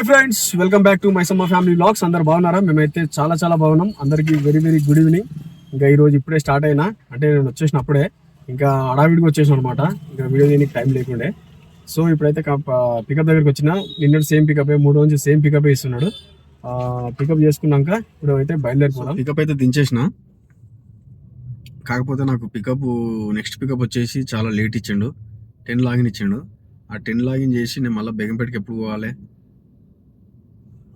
Hi friends, welcome back to my సమ్మ family vlogs. అందరు బాగున్నారా? మేమైతే చాలా బాగున్నాం. అందరికీ వెరీ గుడ్ ఈవినింగ్. ఇంకా ఈరోజు ఇప్పుడే స్టార్ట్ అయినా, అంటే నేను వచ్చేసిన అప్పుడే ఇంకా హడావిడిగా వచ్చేసాను అనమాట. ఇంకా వీడియో చేయడానికి టైం లేకుండే. సో ఇప్పుడైతే పికప్ దగ్గరికి వచ్చిన. నిన్నటి సేమ్ పికప్, 3 రోజు సేమ్ పికప్ ఇస్తున్నాడు. పికప్ చేసుకున్నాక ఇప్పుడు అయితే బయలుదేరిపోదాం. పికప్ అయితే దించేసిన, కాకపోతే నాకు నెక్స్ట్ పికప్ వచ్చేసి చాలా లేట్ ఇచ్చిండు. 10 లాగిన్ ఇచ్చిండు. ఆ 10 లాగిన్ చేసి నేను మళ్ళీ బేగంపేటకి ఎప్పుడు పోవాలి?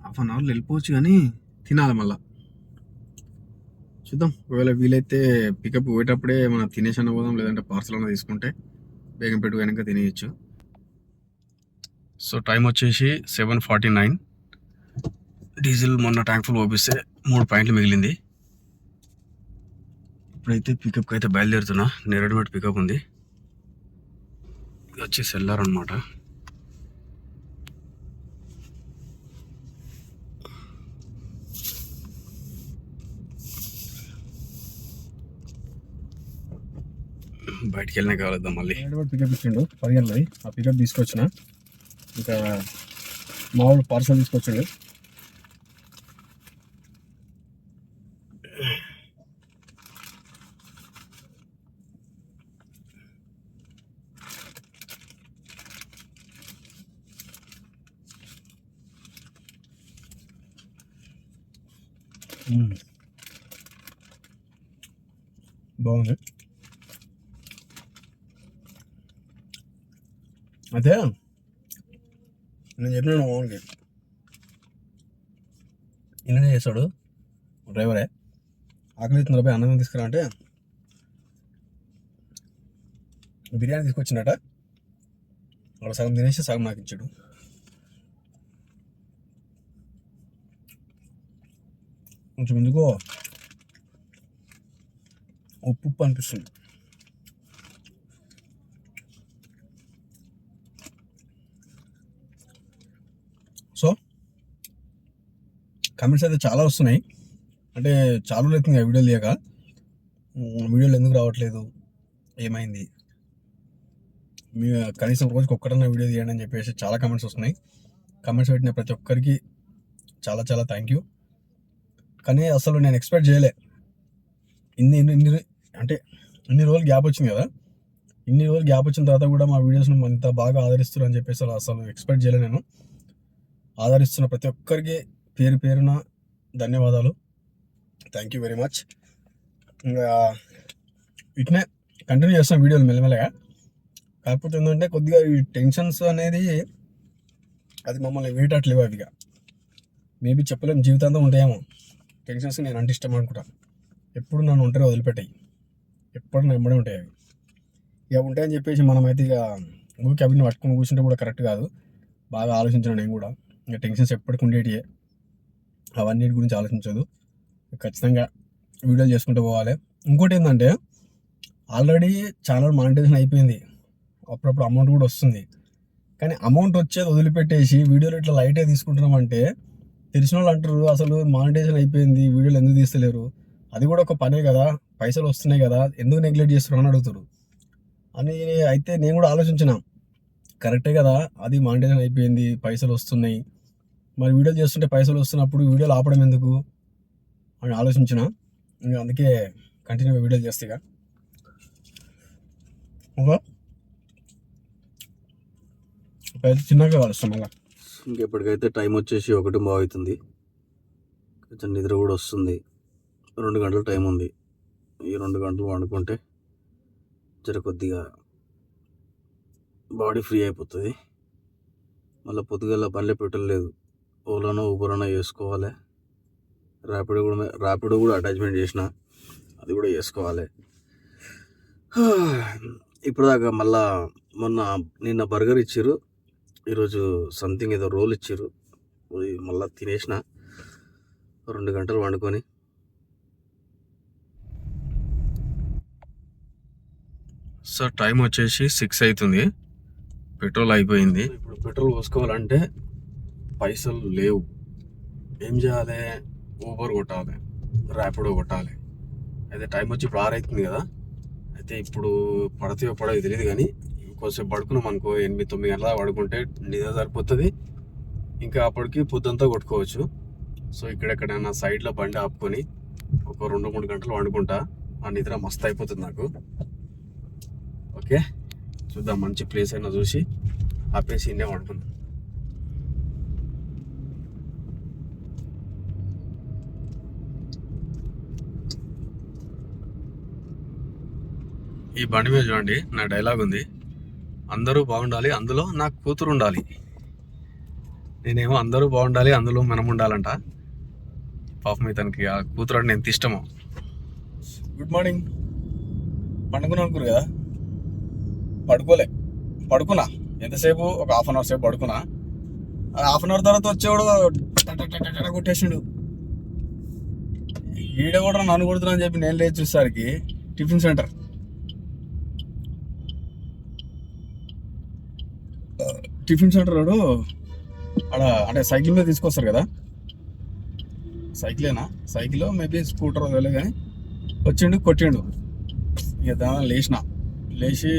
హాఫ్ అన్ అవర్లో వెళ్ళిపోవచ్చు, కానీ తినాలి మళ్ళా. చూద్దాం, ఒకవేళ వీలైతే పికప్ పోయేటప్పుడే మనం తినేసన్నా పోదాం, లేదంటే పార్సల్ అన్న తీసుకుంటే బేగంపేట పోయాక తినేయచ్చు. సో టైం వచ్చేసి 7:49. డీజిల్ మొన్న ట్యాంక్ ఫుల్ ఓపిస్తే 3 పాయింట్లు మిగిలింది. ఇప్పుడైతే పికప్కి అయితే బయలుదేరుతున్నా. నేరేడుమెట్ పికప్ ఉంది, వచ్చి సెల్లార్ అనమాట. బయటికి వెళ్ళినా కావద్దాం. మళ్ళీ పికప్ ఇచ్చిండు 10 గంటలది. ఆ పికప్ తీసుకొచ్చిన. ఇంకా మామూలు పార్సల్ తీసుకొచ్చిండు. బాగుంది. అదే నేను చెప్పినాను, ఓన్కి ఇన్ననే చేస్తాడు డ్రైవరే. ఆకలి అవుతుంది, పోయి అన్నం తీసుకురా అంటే బిర్యానీ తీసుకొచ్చిండట. అక్కడ సగం తినేసి సగం నాకు ఇచ్చాడు. కొంచెం ఎందుకో ఉప్పు అనిపిస్తుంది. సో కమెంట్స్ అయితే చాలా వస్తున్నాయి. అంటే చాలా అవుతుంది వీడియోలు లేక, వీడియోలు ఎందుకు రావట్లేదు, ఏమైంది, మీ కనీసం రోజుకి ఒక్కటన్నా వీడియో తీయండి అని చెప్పేసి చాలా కమెంట్స్ వస్తున్నాయి. కమెంట్స్ పెట్టిన ప్రతి ఒక్కరికి చాలా థ్యాంక్ యూ. కానీ అసలు నేను ఎక్స్పెక్ట్ చేయలే, ఇన్ని రోజులు గ్యాప్ వచ్చింది కదా. ఇన్ని రోజులు గ్యాప్ వచ్చిన తర్వాత కూడా మా వీడియోస్ను ఇంత బాగా ఆదరిస్తారు అని చెప్పేసి అసలు ఎక్స్పెక్ట్ చేయలే నేను. ఆదరిస్తున్న ప్రతి ఒక్కరికి పేరున ధన్యవాదాలు. Thank you very much. ఇంకా ఇట్నే కంటిన్యూ చేస్తాం వీడియోలు మెల్లమెల్లగా. కాకపోతే ఏంటంటే కొద్దిగా ఈ టెన్షన్స్ అనేది అది మమ్మల్ని వేయటట్లేవు. అవిగా మేబీ చెప్పలేము, జీవితాంతం ఉంటాయేమో టెన్షన్స్. నేను అంటే ఇష్టం అనుకుంటా. ఎప్పుడు నన్ను ఒంటరి వదిలిపెట్టాయి, ఎప్పుడు నా వెంబడే ఉంటాయి అవి. ఇక ఉంటాయని చెప్పేసి మనమైతే ఇక ఊరికి అవిని పట్టుకుని కూర్చుంటే కూడా కరెక్ట్ కాదు. బాగా ఆలోచించిన నేను కూడా. ఇంకా టెన్షన్స్ ఎప్పటికి ఉండేటివే, అవన్నీ గురించి ఆలోచించదు. ఖచ్చితంగా వీడియోలు చేసుకుంటూ పోవాలి. ఇంకోటి ఏంటంటే ఆల్రెడీ ఛానల్ మానిటైజేషన్ అయిపోయింది, అప్పుడప్పుడు అమౌంట్ కూడా వస్తుంది. కానీ అమౌంట్ వచ్చేది వదిలిపెట్టేసి వీడియోలు ఇట్లా లైట్గా తీసుకుంటున్నామంటే తెలిసిన వాళ్ళు అంటారు, అసలు మానిటైజేషన్ అయిపోయింది, వీడియోలు ఎందుకు తీస్తలేరు, అది కూడా ఒక పనే కదా, పైసలు వస్తున్నాయి కదా, ఎందుకు నెగ్లెక్ట్ చేస్తారు అని అడుగుతారు అని. అయితే నేను కూడా ఆలోచించిన, కరెక్టే కదా, అది మానిటైజేషన్ అయిపోయింది, పైసలు వస్తున్నాయి, మరి వీడియోలు చేస్తుంటే పైసలు వస్తున్నప్పుడు వీడియోలు ఆపడం ఎందుకు అని ఆలోచించిన. ఇంకా అందుకే కంటిన్యూగా వీడియోలు చేస్తే ఇక చిన్నగా కలుస్తాం మళ్ళీ. ఇంకెప్పటికైతే టైం వచ్చేసి 1:30 అవుతుంది. కొంచెం నిద్ర కూడా వస్తుంది. 2 గంటల టైం ఉంది. ఈ 2 గంటలు వండుకుంటే కొద్దిగా బాడీ ఫ్రీ అయిపోతుంది. మళ్ళీ పొద్దుగల బండ్లే పెట్టలేదు, ఓలానో ఊబరనో వేసుకోవాలి. ర్యాపిడో కూడా అటాచ్మెంట్ చేసిన, అది కూడా వేసుకోవాలి. ఇప్పుడు దాకా మళ్ళా నిన్న బర్గర్ ఇచ్చారు, ఈరోజు సంథింగ్ ఏదో రోల్ ఇచ్చారు, మళ్ళీ తినేసిన. 2 గంటలు వండుకొని సార్ టైం వచ్చేసి 6 అవుతుంది. పెట్రోల్ అయిపోయింది. ఇప్పుడు పెట్రోల్ పోసుకోవాలంటే పైసలు లేవు. ఏం చేయాలి? ఊబర్ కొట్టాలి, ర్యాపిడో కొట్టాలి. అయితే టైం వచ్చి ఇప్పుడు 6 అవుతుంది కదా. అయితే ఇప్పుడు పడతాయో పడవో తెలియదు, కానీ కొంచెం పడుకున్నాం అనుకో, 8-9 గంటల పడుకుంటే నిద్ర సరిపోతుంది. ఇంకా అప్పటికి పొద్దుంతా కొట్టుకోవచ్చు. సో ఇక్కడెక్కడైనా సైడ్లో బండి ఆపుకొని ఒక 2-3 గంటలు వండుకుంటా. ఆ నిద్ర మస్తు అయిపోతుంది నాకు. ఓకే, చూద్దాం మంచి ప్లేస్ అయినా చూసి ఆపేసి ఇన్నే వండుకుందాం. ఈ బండి మీద చూడండి, నా డైలాగ్ ఉంది, అందరూ బాగుండాలి అందులో నా కూతురు ఉండాలి. నేనేమో అందరూ బాగుండాలి అందులో మనం ఉండాలంట. పాపం ఇతనికి ఆ కూతురు అంటే ఎంత ఇష్టమో. Good morning. పండుకున్నా అనుకురు కదా, పడుకున్నా ఎంతసేపు, ఒక 1/2 అవర్ సేపు పడుకున్నా. 1/2 అవర్ తర్వాత వచ్చేవాడు కొట్టేసిండు. ఈడ కూడా నన్ను కొడుతున్నా అని చెప్పి నేను లేచి చూసేసరికి టిఫిన్ సెంటర్. వాడు ఆడ అంటే సైకిల్ మీద తీసుకొస్తారు కదా, సైకిల్ మేబీ స్కూటర్ వెళ్ళే కానీ వచ్చిండు, కొట్టిండు. ఇక దాని లేచి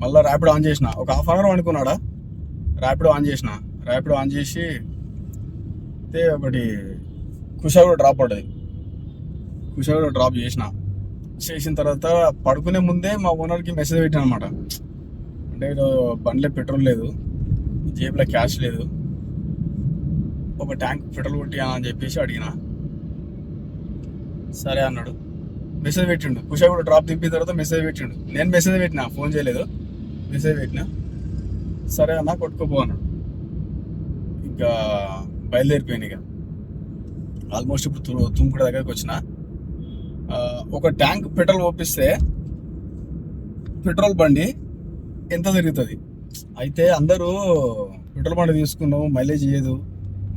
మళ్ళీ ర్యాపిడో ఆన్ చేసిన. ఒక 1/2 అవర్ అనుకున్నాడా, ర్యాపిడో ఆన్ చేసి అయితే ఒకటి కుషాగూడ డ్రాప్ పడ్డది. కుషాగూడ డ్రాప్ చేసిన తర్వాత పడుకునే ముందే మా ఓనర్కి మెసేజ్ పెట్టాను అనమాట. అంటే బండిలో పెట్రోల్ లేదు, జేబులో క్యాష్ లేదు, ఒక ట్యాంక్ పెట్రోల్ కొట్టియా అని చెప్పేసి అడిగిన. సరే అన్నాడు, మెసేజ్ పెట్టిండు. కుషాగూడ డ్రాప్ దింపిన తర్వాత మెసేజ్ పెట్టిండు. నేను మెసేజ్ పెట్టినా, ఫోన్ చేయలేదు, మెసేజ్ పెట్టినా. సరే అన్న కొట్టుకోపో అన్నాడు. ఇంకా బయలుదేరిపోయాను. ఇక ఆల్మోస్ట్ ఇప్పుడు తుమ్ముకూడ దగ్గరికి వచ్చిన. ఒక ట్యాంక్ పెట్రోల్ పోపిస్తే పెట్రోల్ బండి ఎంత తిరుగుతుంది. అయితే అందరూ పెట్రోల్ బండి తీసుకున్నావు, మైలేజ్ ఇయ్యదు,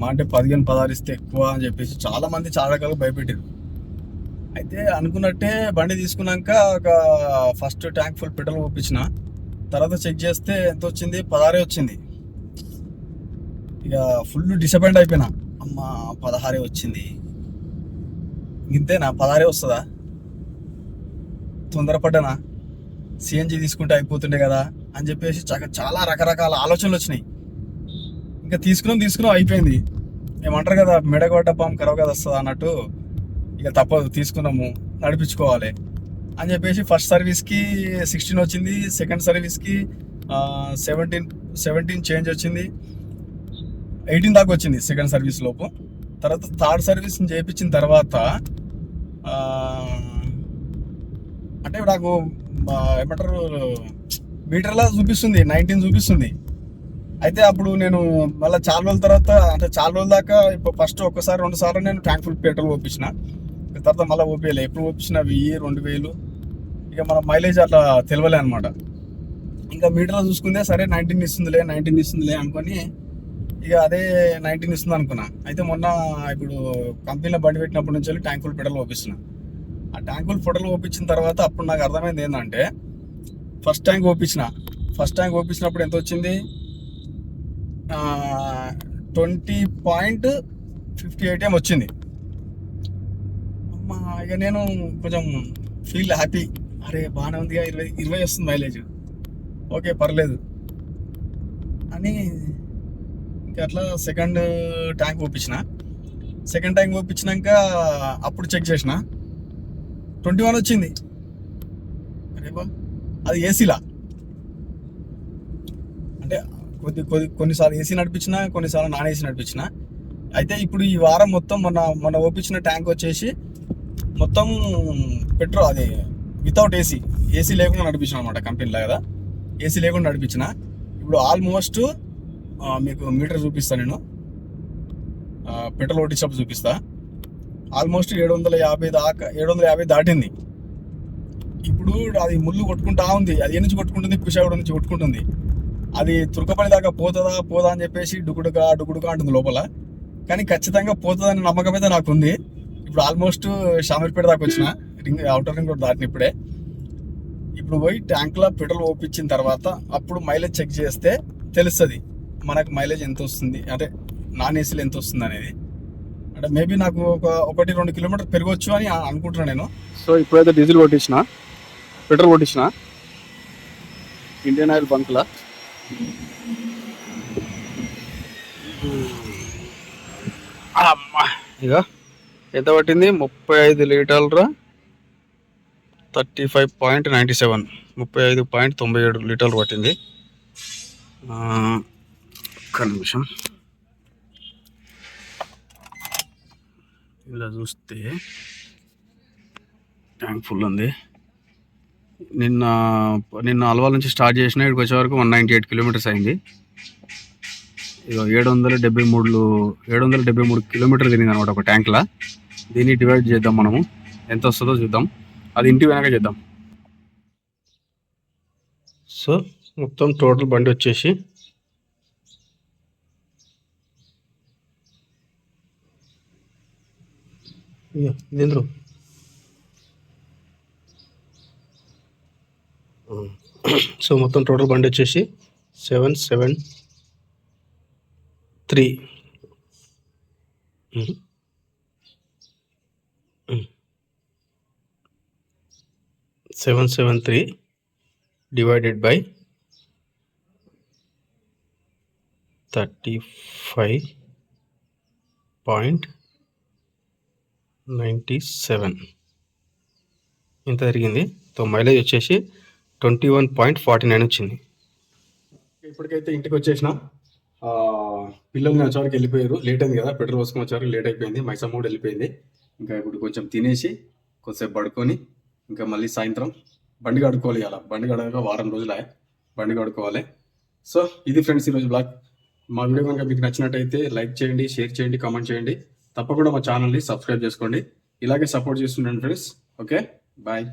మా అంటే 15-16 ఇస్తే ఎక్కువ అని చెప్పేసి చాలా మంది చాలా రకాలుగా భయపెట్టారు. అయితే అనుకున్నట్టే బండి తీసుకున్నాక ఒక ఫస్ట్ ట్యాంక్ ఫుల్ పెట్రోల్ పోపించిన. తర్వాత చెక్ చేస్తే ఎంత వచ్చింది, 16 వచ్చింది. ఇక ఫుల్ డిసప్పాయింట్ అయిపోయినా. అమ్మ 16 వచ్చింది, ఇంతేనా 16 వస్తుందా, తొందరపడ్డానా, సిఎన్జి తీసుకుంటే అయిపోతుండే కదా అని చెప్పేసి చాలా రకరకాల ఆలోచనలు వచ్చినాయి. ఇంకా తీసుకున్నాం అయిపోయింది. ఏమంటారు కదా, మెడగొడ్డ పాము కరవ కదా వస్తుంది అన్నట్టు. ఇక తప్పదు, తీసుకున్నాము, నడిపించుకోవాలి అని చెప్పేసి ఫస్ట్ సర్వీస్కి 16 వచ్చింది, సెకండ్ సర్వీస్కి 17 చేంజ్ వచ్చింది, 18 దాకా వచ్చింది సెకండ్ సర్వీస్ లోపు. తర్వాత థర్డ్ సర్వీస్ చేయించిన తర్వాత అంటే నాకు ఏమంటారు మీటర్లా చూపిస్తుంది 19 చూపిస్తుంది. అయితే అప్పుడు నేను మళ్ళీ చాలా రోజుల తర్వాత, అంటే చాలా రోజుల దాకా ఇప్పుడు ఫస్ట్ ఒకసారి 2 సార్లు నేను ట్యాంక్ ఫుల్ పెట్రోల్ పోపించిన. తర్వాత మళ్ళీ ఓపీయలే, ఎప్పుడు పోపించిన 1000-2000. ఇక మన మైలేజ్ అట్లా తెలియలే అనమాట. ఇంకా మీటర్లో చూసుకుందే సరే 19 ఇస్తుందిలే అనుకొని ఇక అదే 19 ఇస్తుంది అనుకున్నా. అయితే మొన్న ఇప్పుడు కంపెనీలో బండి పెట్టినప్పటి నుంచి వెళ్ళి ట్యాంక్ ఫుల్ పెట్రోల్ పోపిస్తున్నా. ఆ ట్యాంక్ ఫుల్ పెట్రోల్ పోపించిన తర్వాత అప్పుడు నాకు అర్థమైంది ఏంటంటే, ఫస్ట్ ట్యాంక్ పోపించినప్పుడు ఎంత వచ్చింది, 20.58 ఏం వచ్చింది. అమ్మా ఇక నేను కొంచెం ఫీల్ హ్యాపీ, అరే బాగానే ఉంది, 20 వస్తుంది మైలేజ్, ఓకే పర్లేదు అని. ఇంకా అట్లా సెకండ్ ట్యాంక్ పోపించినాక అప్పుడు చెక్ చేసిన 21 వచ్చింది. అరే బా, అది ఏసీలా. అంటే కొన్నిసార్లు ఏసీ నడిపించిన, కొన్నిసార్లు నాన్ ఏసీ నడిపించిన. అయితే ఇప్పుడు ఈ వారం మొత్తం మన ఓపించిన ట్యాంక్ వచ్చేసి మొత్తం పెట్రోల్, అది వితౌట్ ఏసీ లేకుండా నడిపించిన అనమాట. కంపెనీలో కదా ఏసీ లేకుండా నడిపించిన. ఇప్పుడు ఆల్మోస్ట్ మీకు మీటర్ చూపిస్తాను నేను, పెట్రోల్ కొట్టించినప్పుడు చూపిస్తా. ఆల్మోస్ట్ 750 దాటింది. ఇప్పుడు అది ముళ్ళు కొట్టుకుంటా ఉంది, అది నుంచి కొట్టుకుంటుంది, కుషాగూడ నుంచి కొట్టుకుంటుంది. అది తుర్కపల్లి దాకా పోదా అని చెప్పేసి డుకుడుగా అంటుంది లోపల. కానీ ఖచ్చితంగా పోతుందని నమ్మకం అయితే నాకు ఉంది. ఇప్పుడు ఆల్మోస్ట్ షామీర్పేట దాకా వచ్చిన, అవుటర్ రింగ్ రోడ్ దాటిన ఇప్పుడే. ఇప్పుడు పోయి ట్యాంక్లో పెట్రోల్ పోపించిన తర్వాత అప్పుడు మైలేజ్ చెక్ చేస్తే తెలుస్తుంది మనకు మైలేజ్ ఎంత వస్తుంది, అంటే నాన్ ఏసీలో ఎంత వస్తుంది అనేది. అంటే మేబీ నాకు 1-2 కిలోమీటర్ పెరగవచ్చు అని అనుకుంటున్నాను నేను. సో ఇప్పుడైతే పెట్రోల్ కొట్టించిన ఇండియన్ ఆయిల్ బంక్లా. అమ్మా ఇక ఎంత పట్టింది 35 లీటర్ల 35.97 35.97 లీటర్లు పట్టింది. ఒక్క నిమిషం ఇలా చూస్తే ట్యాంక్ ఫుల్ ఉంది. నిన్న అల్వాల్ నుంచి స్టార్ట్ చేసిన ఇక్కడికి వచ్చే వరకు 198 కిలోమీటర్స్ అయింది. ఇక 773 కిలోమీటర్లు తిరిగింది అనమాట ఒక ట్యాంక్లా. దీన్ని డివైడ్ చేద్దాం, మనము ఎంత వస్తుందో చూద్దాం. అది ఇంటి వెనక చేద్దాం. సో మొత్తం టోటల్ బండి వచ్చేసి ఇదేంద్రు సో మొత్తం టోటల్ బండి వచ్చేసి 773 773 divided by 35.97 ఇంత జరిగింది. సో మైలేజ్ వచ్చేసి 21.49 వచ్చింది. ఇప్పటికైతే ఇంటికి వచ్చేసిన. పిల్లల్ని వచ్చేవరకు వెళ్ళిపోయారు, లేట్ అయింది కదా, పెట్రోల్ పోసుకొని వచ్చేవరకు లేట్ అయిపోయింది. మైసమ్మ కూడా వెళ్ళిపోయింది. ఇంకా ఇప్పుడు కొంచెం తినేసి కొద్దిసేపు పడుకొని ఇంకా మళ్ళీ సాయంత్రం బండి కడుక్కోవాలి. అలా బండి కడగక వారం రోజులు బండి కడుక్కోవాలి. సో ఇది ఫ్రెండ్స్ ఈరోజు బ్లాగ్. మా వీడియో కనుక మీకు నచ్చినట్టయితే లైక్ చేయండి, షేర్ చేయండి, కామెంట్ చేయండి. తప్పకుండా మా ఛానల్ని సబ్స్క్రైబ్ చేసుకోండి. ఇలాగే సపోర్ట్ చేస్తుండండి ఫ్రెండ్స్. Okay, bye.